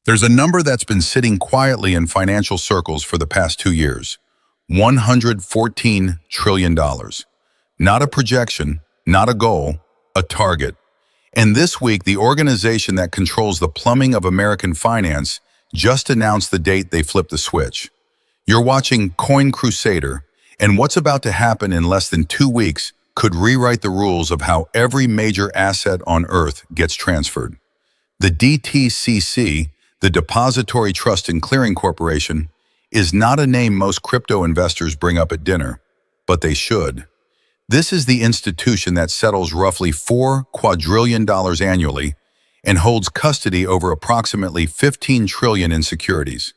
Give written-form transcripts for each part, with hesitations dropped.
There's a number that's been sitting quietly in financial circles for the past 2 years. $114 trillion. Not a projection, not a goal, a target. And this week, the organization that controls the plumbing of American finance just announced the date they flipped the switch. You're watching Coin Crusader, and what's about to happen in less than 2 weeks could rewrite the rules of how every major asset on Earth gets transferred. The DTCC, the Depository Trust and Clearing Corporation, is not a name most crypto investors bring up at dinner, but they should. This is the institution that settles roughly $4 quadrillion annually and holds custody over approximately 15 trillion in securities.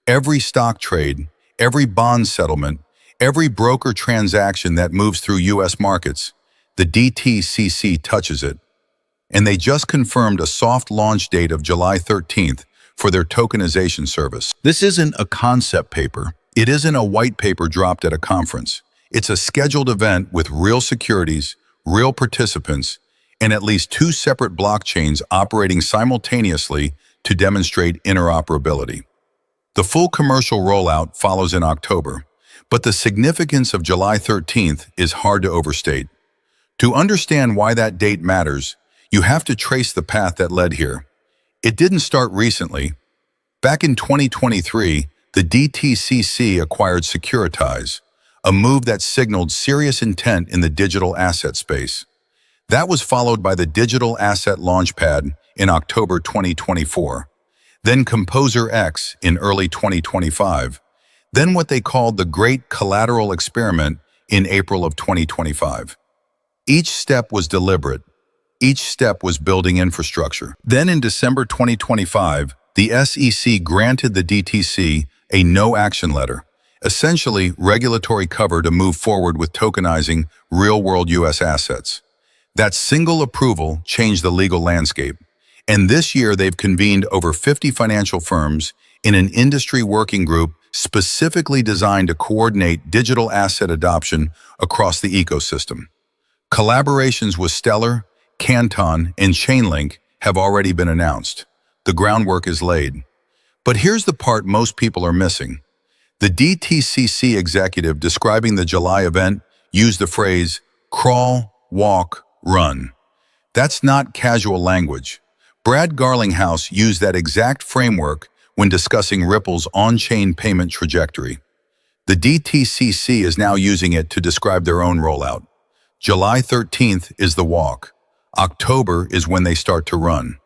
Every stock trade, every bond settlement, every broker transaction that moves through U.S. markets, the DTCC touches it. And they just confirmed a soft launch date of July 13th for their tokenization service. This isn't a concept paper. It isn't a white paper dropped at a conference. It's a scheduled event with real securities, real participants, and at least 2 separate blockchains operating simultaneously to demonstrate interoperability. The full commercial rollout follows in October, but the significance of July 13th is hard to overstate. To understand why that date matters, you have to trace the path that led here. It didn't start recently. Back in 2023, the DTCC acquired Securitize, a move that signaled serious intent in the digital asset space. That was followed by the Digital Asset Launchpad in October 2024, then Composer X in early 2025, then what they called the Great Collateral Experiment in April of 2025. Each step was deliberate. Each step was building infrastructure. Then in December 2025, the SEC granted the DTC a no-action letter, essentially regulatory cover to move forward with tokenizing real-world U.S. assets. That single approval changed the legal landscape. And this year, they've convened over 50 financial firms in an industry working group specifically designed to coordinate digital asset adoption across the ecosystem. Collaborations with Stellar, Canton, and Chainlink have already been announced. The groundwork is laid. But here's the part most people are missing. The DTCC executive describing the July event used the phrase, crawl, walk, run. That's not casual language. Brad Garlinghouse used that exact framework when discussing Ripple's on-chain payment trajectory. The DTCC is now using it to describe their own rollout. July 13th is the walk. October is when they start to run.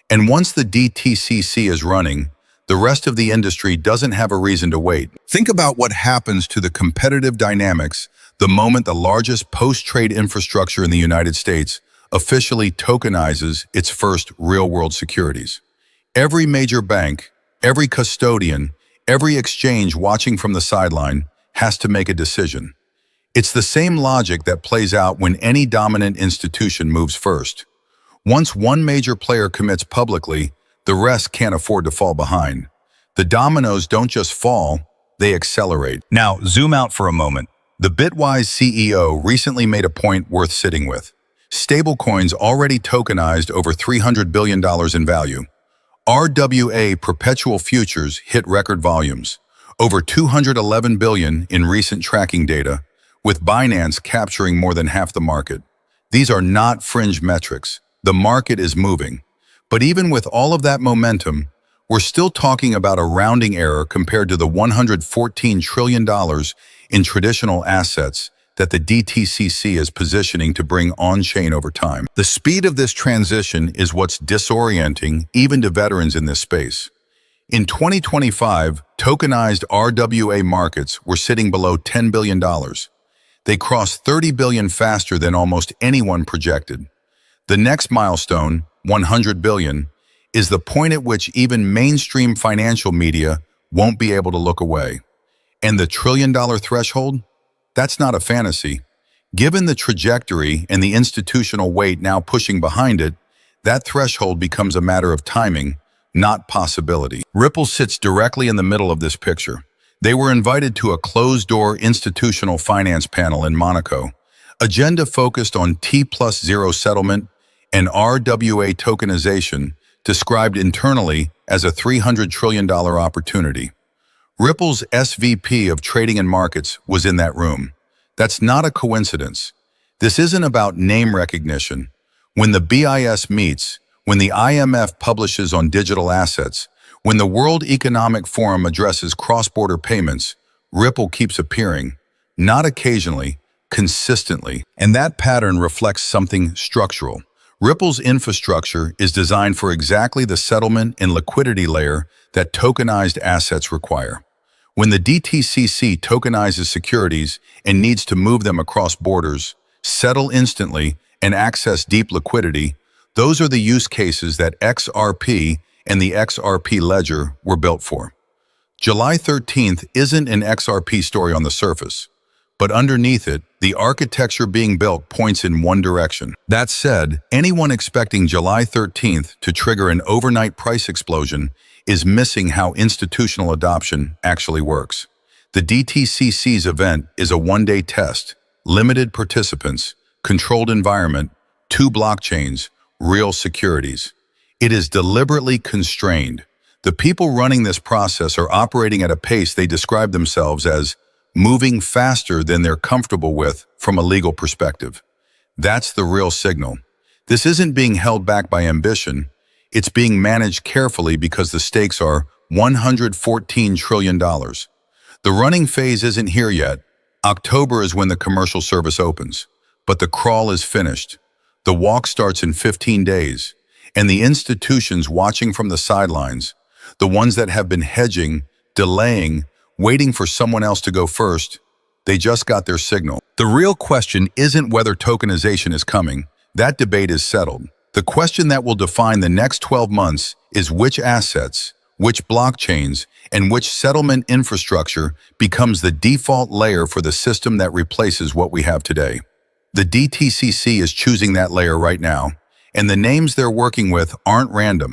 And once the DTCC is running, the rest of the industry doesn't have a reason to wait. Think about what happens to the competitive dynamics the moment the largest post-trade infrastructure in the United States officially tokenizes its first real-world securities. Every major bank, every custodian, every exchange watching from the sideline has to make a decision. It's the same logic that plays out when any dominant institution moves first. Once one major player commits publicly, the rest can't afford to fall behind. The dominoes don't just fall, they accelerate. Now, zoom out for a moment. The Bitwise CEO recently made a point worth sitting with. Stablecoins already tokenized over $300 billion in value. RWA perpetual futures hit record volumes, over $211 billion in recent tracking data, with Binance capturing more than half the market. These are not fringe metrics. The market is moving. But even with all of that momentum, we're still talking about a rounding error compared to the $114 trillion in traditional assets that the DTCC is positioning to bring on-chain over time. The speed of this transition is what's disorienting even to veterans in this space. In 2025, tokenized RWA markets were sitting below $10 billion. They crossed $30 billion faster than almost anyone projected. The next milestone, $100 billion, is the point at which even mainstream financial media won't be able to look away. And the $1 trillion threshold? That's not a fantasy. Given the trajectory and the institutional weight now pushing behind it, that threshold becomes a matter of timing, not possibility. Ripple sits directly in the middle of this picture. They were invited to a closed-door institutional finance panel in Monaco, agenda focused on T+0 settlement and RWA tokenization described internally as a $300 trillion opportunity. Ripple's SVP of Trading and Markets was in that room. That's not a coincidence. This isn't about name recognition. When the BIS meets, when the IMF publishes on digital assets, when the World Economic Forum addresses cross-border payments, Ripple keeps appearing, not occasionally, consistently. And that pattern reflects something structural. Ripple's infrastructure is designed for exactly the settlement and liquidity layer that tokenized assets require. When the DTCC tokenizes securities and needs to move them across borders, settle instantly, and access deep liquidity, those are the use cases that XRP and the XRP ledger were built for. July 13th isn't an XRP story on the surface, but underneath it, the architecture being built points in one direction. That said, anyone expecting July 13th to trigger an overnight price explosion is missing how institutional adoption actually works. The DTCC's event is a one-day test, limited participants, controlled environment, 2 blockchains, real securities. It is deliberately constrained. The people running this process are operating at a pace they describe themselves as moving faster than they're comfortable with from a legal perspective. That's the real signal. This isn't being held back by ambition. It's being managed carefully because the stakes are $114 trillion. The running phase isn't here yet. October is when the commercial service opens. But the crawl is finished. The walk starts in 15 days. And the institutions watching from the sidelines, the ones that have been hedging, delaying, waiting for someone else to go first, they just got their signal. The real question isn't whether tokenization is coming. That debate is settled. The question that will define the next 12 months is which assets, which blockchains, and which settlement infrastructure becomes the default layer for the system that replaces what we have today. The DTCC is choosing that layer right now, and the names they're working with aren't random.